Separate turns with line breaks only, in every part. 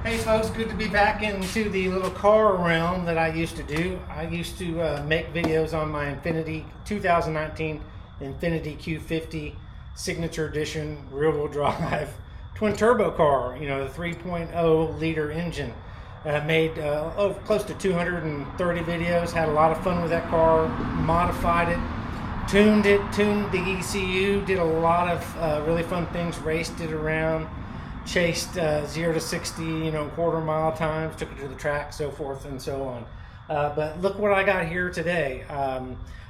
Hey folks, good to be back into the little car realm that I used to do. I used to make videos on my Infiniti 2019 Infiniti Q50 Signature Edition rear-wheel drive twin turbo car, the 3.0 liter engine. Made close to 230 videos, had a lot of fun with that car, modified it, tuned the ECU, did a lot of really fun things, raced it around, chased 0 to 60, quarter mile times, took it to the track, so forth and so on. But look what I got here today.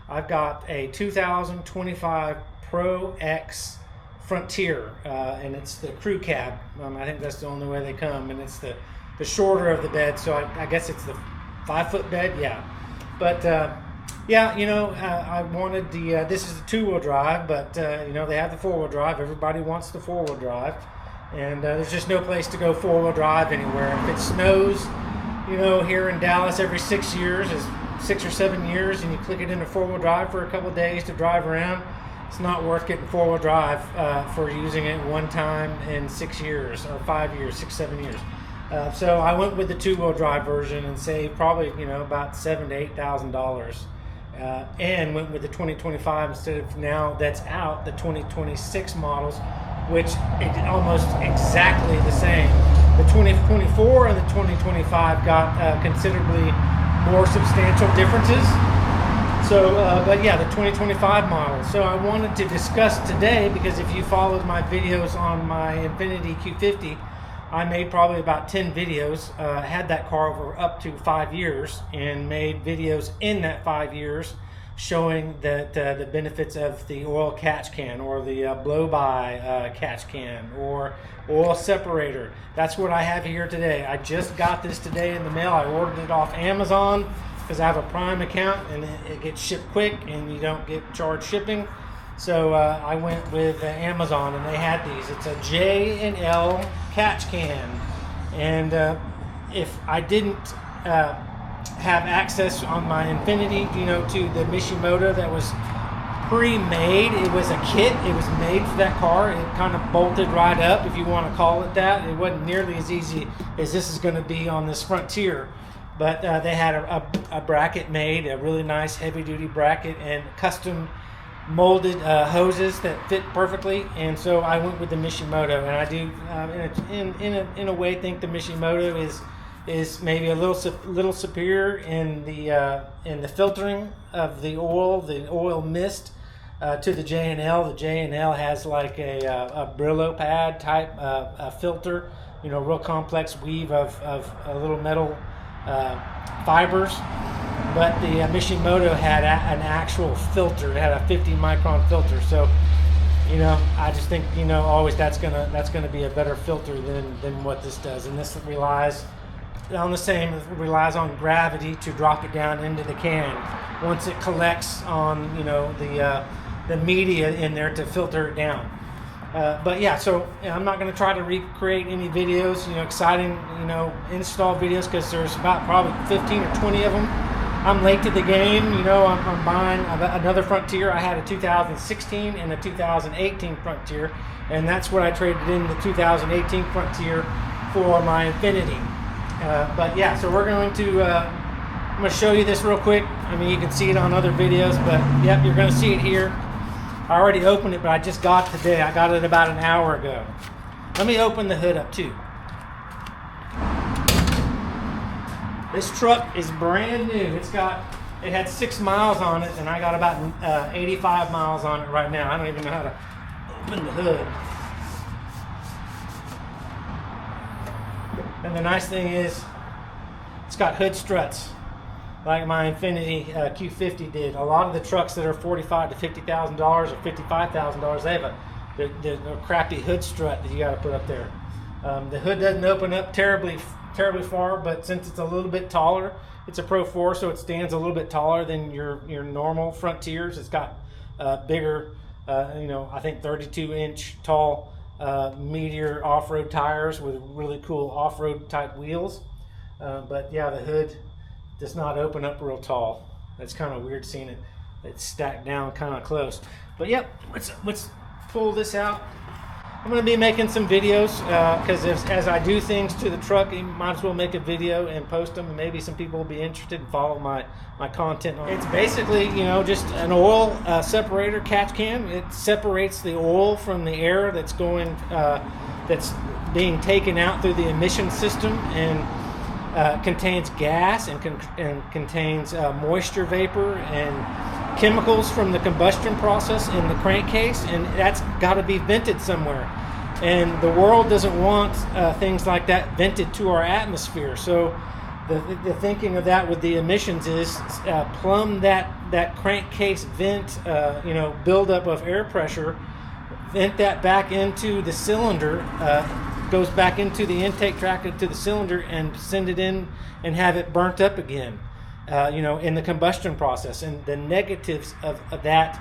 I've got a 2025 Pro-X Frontier, and it's the crew cab. I think that's the only way they come, and it's the shorter of the bed, so I guess it's the 5-foot bed, yeah. But I wanted this is the two-wheel drive, but they have the four-wheel drive. Everybody wants the four-wheel drive. And there's just no place to go four-wheel drive anywhere. If it snows, here in Dallas every 6 years, is 6 or 7 years, and you click it into four-wheel drive for a couple of days to drive around, it's not worth getting four-wheel drive for using it one time in 6 years, or 5 years, 6, 7 years. So I went with the two-wheel drive version and saved probably, about $7,000 to $8,000. And went with the 2025 instead of now that's out, the 2026 models, which is almost exactly the same. The 2024 and the 2025 got considerably more substantial differences. So, but yeah, the 2025 model. So I wanted to discuss today, because if you followed my videos on my Infiniti Q50, I made probably about 10 videos, had that car for up to 5 years, and made videos in that 5 years showing that the benefits of the oil catch can, or the blow-by catch can, or oil separator. That's what I have here today. I just got this today in the mail. I ordered it off Amazon because I have a Prime account, and it gets shipped quick and you don't get charged shipping. So I went with Amazon, and they had these. It's a J&L catch can, and if I didn't have access on my Infiniti, to the Mishimoto that was pre-made, it was a kit. It was made for that car. It kind of bolted right up, if you want to call it that. It wasn't nearly as easy as this is going to be on this Frontier, but they had a bracket made, a really nice heavy-duty bracket, and custom molded hoses that fit perfectly. And so I went with the Mishimoto, and I do in a way think the Mishimoto is maybe a little superior in the filtering of the oil mist to the J&L. The J&L has like a Brillo pad type filter, real complex weave of little metal fibers. But the Mishimoto had an actual filter. It had a 50 micron filter. So, I just think, always that's gonna be a better filter than what this does. And this relies on gravity to drop it down into the can. Once it collects on, the media in there to filter it down. But yeah, so I'm not going to try to recreate any videos, exciting, install videos, because there's about probably 15 or 20 of them. I'm late to the game. I'm buying another Frontier. I had a 2016 and a 2018 Frontier, and that's what I traded in the 2018 Frontier for my Infiniti. But yeah, so we're going to, I'm going to show you this real quick. I mean, you can see it on other videos, but yep, you're going to see it here. I already opened it, but I just got it today. I got it about an hour ago. Let me open the hood up too. This truck is brand new. It had 6 miles on it, and I got about 85 miles on it right now. I don't even know how to open the hood. And the nice thing is, it's got hood struts, like my Infiniti Q50 did. A lot of the trucks that are $45,000 to $50,000 or $55,000, they have the crappy hood strut that you got to put up there. The hood doesn't open up terribly far, but since it's a little bit taller, it's a Pro 4, so it stands a little bit taller than your normal Frontiers. It's got bigger, I think 32-inch tall Meteor off-road tires with really cool off-road type wheels. But yeah, the hood does not open up real tall. That's kind of weird seeing it's stacked down kind of close. But yep, let's pull this out. I'm going to be making some videos because as I do things to the truck, you might as well make a video and post them, and maybe some people will be interested and follow my content. It's basically, you know, just an oil separator catch can. It separates the oil from the air that's going, that's being taken out through the emission system, and contains gas and contains moisture vapor and chemicals from the combustion process in the crankcase, and that's got to be vented somewhere. And the world doesn't want things like that vented to our atmosphere. So the thinking of that with the emissions is plumb that crankcase vent, you know, buildup of air pressure, vent that back into the cylinder, goes back into the intake tract into the cylinder, and send it in and have it burnt up again. You know, in the combustion process. And the negatives of that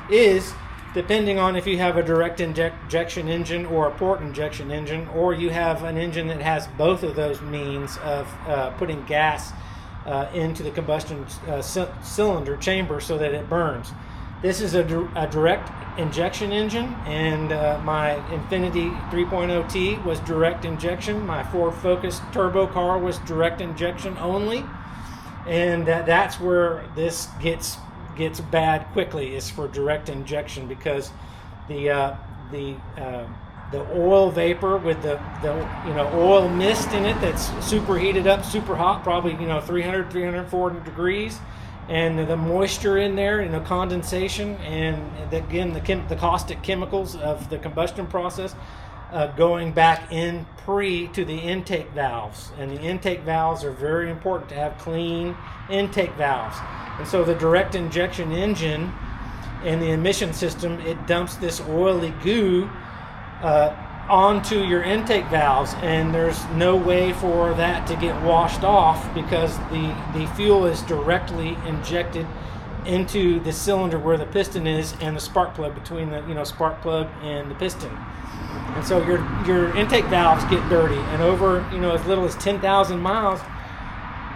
is, depending on if you have a direct injection engine or a port injection engine, or you have an engine that has both of those means of putting gas into the combustion cylinder chamber so that it burns. This is a direct injection engine, and my Infiniti 3.0T was direct injection. My Ford Focus turbo car was direct injection only. And that's where this gets bad quickly, is for direct injection, because the oil vapor with the you know, oil mist in it that's super heated up, super hot, probably, you know, 340 degrees, and the moisture in there, you know, condensation, and again the caustic chemicals of the combustion process going back in to the intake valves. And the intake valves are very important to have clean intake valves. And so the direct injection engine and the emission system, it dumps this oily goo onto your intake valves, and there's no way for that to get washed off, because the fuel is directly injected into the cylinder where the piston is, and the spark plug between the, you know, spark plug and the piston. And so your intake valves get dirty, and over, you know, as little as 10,000 miles,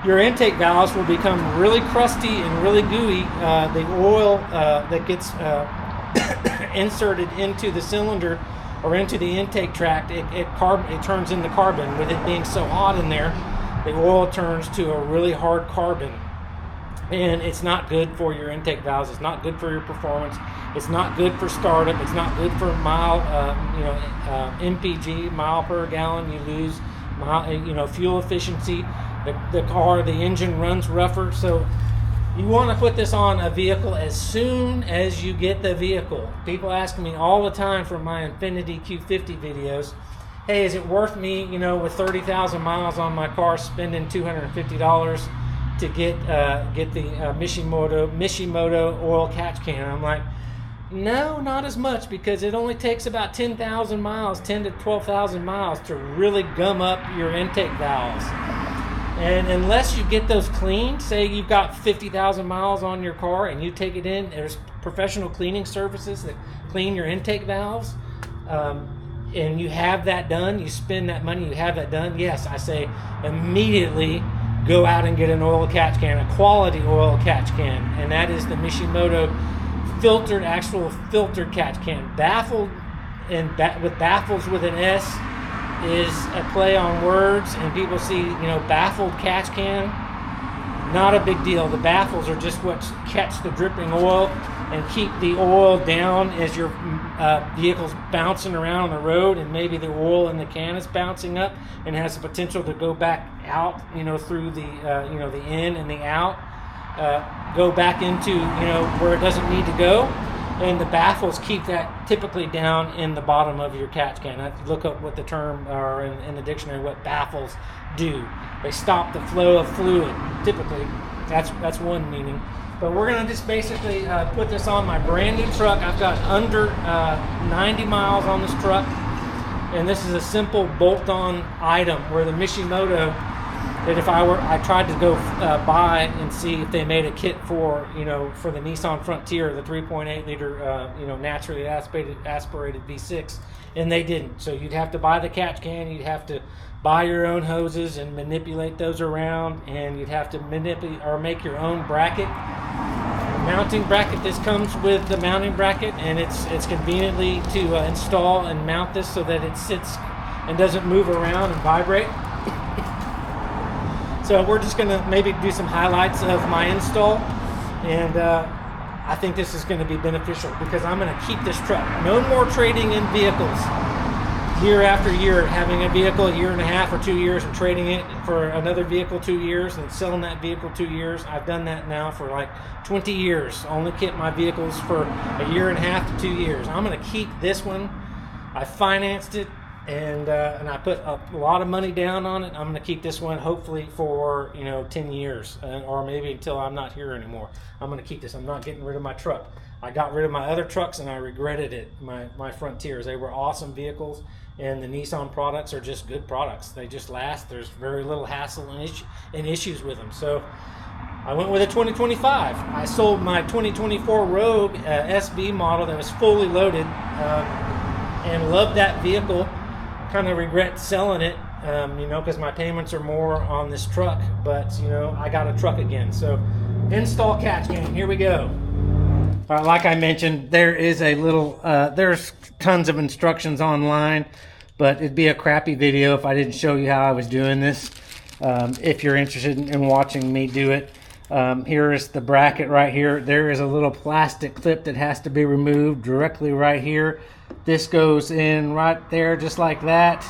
your intake valves will become really crusty and really gooey. The oil that gets inserted into the cylinder or into the intake tract, it turns into carbon. With it being so hot in there, the oil turns to a really hard carbon. And it's not good for your intake valves. It's not good for your performance. It's not good for startup. It's not good for MPG, mile per gallon. You lose, fuel efficiency. The engine runs rougher. So you want to put this on a vehicle as soon as you get the vehicle. People ask me all the time from my Infiniti Q50 videos, hey, is it worth me, you know, with 30,000 miles on my car, spending $250 to get the Mishimoto oil catch can? I'm like, no, not as much, because it only takes about 10,000 miles, 10 to 12,000 miles to really gum up your intake valves. And unless you get those cleaned, say you've got 50,000 miles on your car and you take it in, there's professional cleaning services that clean your intake valves, and you have that done, you spend that money, you have that done, yes, I say immediately go out and get an oil catch can, a quality oil catch can, and that is the Mishimoto actual filtered catch can. Baffled, and with baffles with an S is a play on words, and people see, you know, baffled catch can, not a big deal. The baffles are just what catch the dripping oil and keep the oil down as your vehicle's bouncing around the road, and maybe the oil in the can is bouncing up and has the potential to go back out, you know, through the the in and the out, go back into, you know, where it doesn't need to go. And the baffles keep that typically down in the bottom of your catch can. I look up what the term, or in the dictionary, what baffles do. They stop the flow of fluid. Typically, that's one meaning. But we're gonna just basically put this on my brand new truck. I've got under 90 miles on this truck, and this is a simple bolt-on item, where the Mishimoto, that if I tried to go buy and see if they made a kit for the Nissan Frontier, the 3.8 liter naturally aspirated V6, and they didn't. So you'd have to buy the catch can, you'd have to buy your own hoses and manipulate those around, and you'd have to manipulate or make your own bracket. mounting bracket. This comes with the mounting bracket, and it's conveniently to install and mount this so that it sits and doesn't move around and vibrate. So we're just going to maybe do some highlights of my install, and I think this is going to be beneficial because I'm going to keep this truck. No more trading in vehicles year after year, having a vehicle a year and a half or 2 years and trading it for another vehicle 2 years and selling that vehicle 2 years. I've done that now for like 20 years. Only kept my vehicles for a year and a half to 2 years. I'm going to keep this one. I financed it, and I put a lot of money down on it. I'm going to keep this one hopefully for 10 years, or maybe until I'm not here anymore. I'm going to keep this. I'm not getting rid of my truck. I got rid of my other trucks and I regretted it. My Frontiers, they were awesome vehicles, and the Nissan products are just good products. They just last. There's very little hassle and issues with them. So I went with a 2025. I sold my 2024 Rogue SB model that was fully loaded, and loved that vehicle. Kind of regret selling it, because my payments are more on this truck, but I got a truck again. So install catch can, here we go. Like I mentioned, there is a little there's tons of instructions online, but it'd be a crappy video if I didn't show you how I was doing this. If you're interested in watching me do it, here is the bracket right here. There is a little plastic clip that has to be removed directly right here. This goes in right there just like that.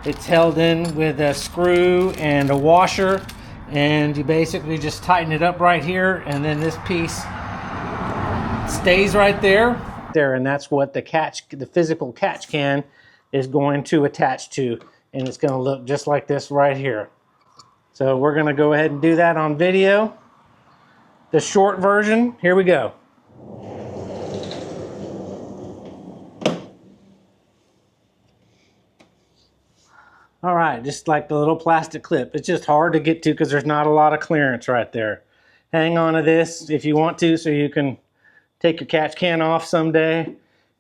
It's held in with a screw and a washer, and you basically just tighten it up right here, and then this piece stays right there, and that's what the physical catch can is going to attach to, and it's going to look just like this right here. So we're going to go ahead and do that on video. The short version, here we go. All right, just like the little plastic clip. It's just hard to get to because there's not a lot of clearance right there. Hang on to this if you want to, so you can take your catch can off someday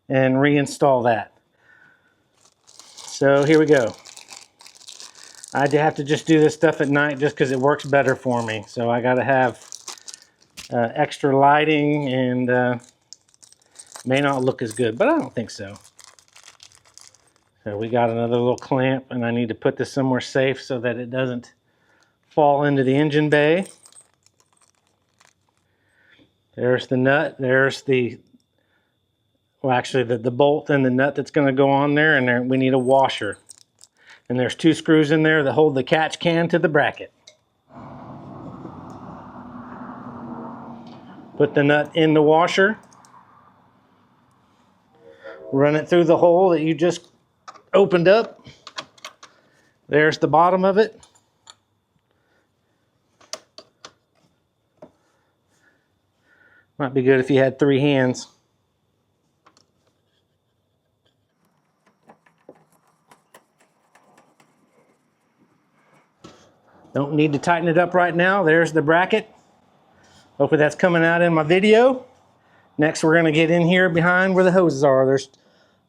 and reinstall that. So here we go. I have to just do this stuff at night just because it works better for me. So I got to have extra lighting, and may not look as good, but I don't think so. So we got another little clamp, and I need to put this somewhere safe so that it doesn't fall into the engine bay. There's the nut. There's the bolt and the nut that's going to go on there, and there we need a washer. And there's 2 screws in there that hold the catch can to the bracket. Put the nut in the washer. Run it through the hole that you just opened up. There's the bottom of it. Might be good if you had 3 hands. Don't need to tighten it up right now. There's the bracket. Hopefully that's coming out in my video. Next, we're going to get in here behind where the hoses are. There's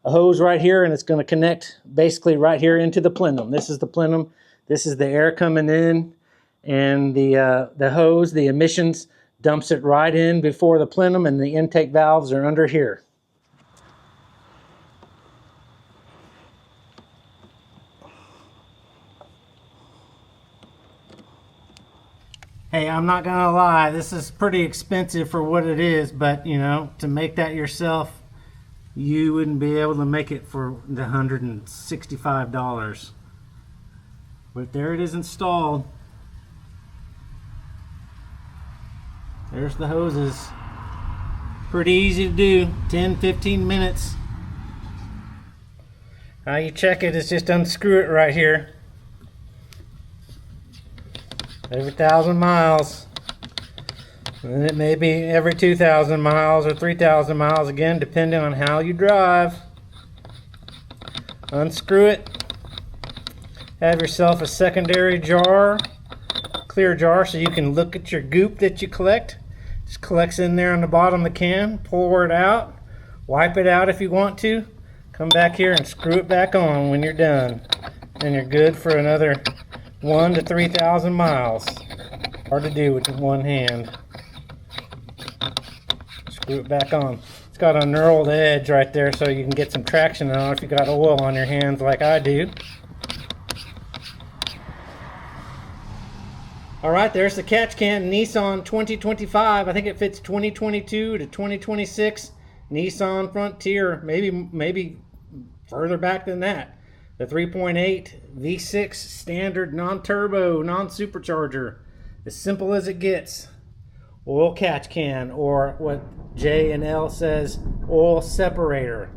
a hose right here, and it's going to connect basically right here into the plenum. This is the plenum. This is the air coming in, and the hose, the emissions, dumps it right in before the plenum, and the intake valves are under here. Hey, I'm not gonna lie, this is pretty expensive for what it is, but to make that yourself, you wouldn't be able to make it for the $165. But there it is installed. There's the hoses. Pretty easy to do, 10-15 minutes. How you check it is just unscrew it right here. Every 1,000 miles. And it may be every 2,000 miles or 3,000 miles, again, depending on how you drive. Unscrew it. Have yourself a secondary jar, clear jar, so you can look at your goop that you collect. Just collects in there on the bottom of the can. Pour it out. Wipe it out if you want to. Come back here and screw it back on when you're done. And you're good for another 1,000 to 3,000 miles. Hard to do with one hand. Screw it back on. It's got a knurled edge right there so you can get some traction on it if you got oil on your hands like I do. Alright, there's the catch can. Nissan 2025. I think it fits 2022 to 2026 Nissan Frontier. Maybe further back than that. The 3.8 V6 standard non-turbo, non-supercharger. As simple as it gets. Oil catch can, or what J and L says, oil separator.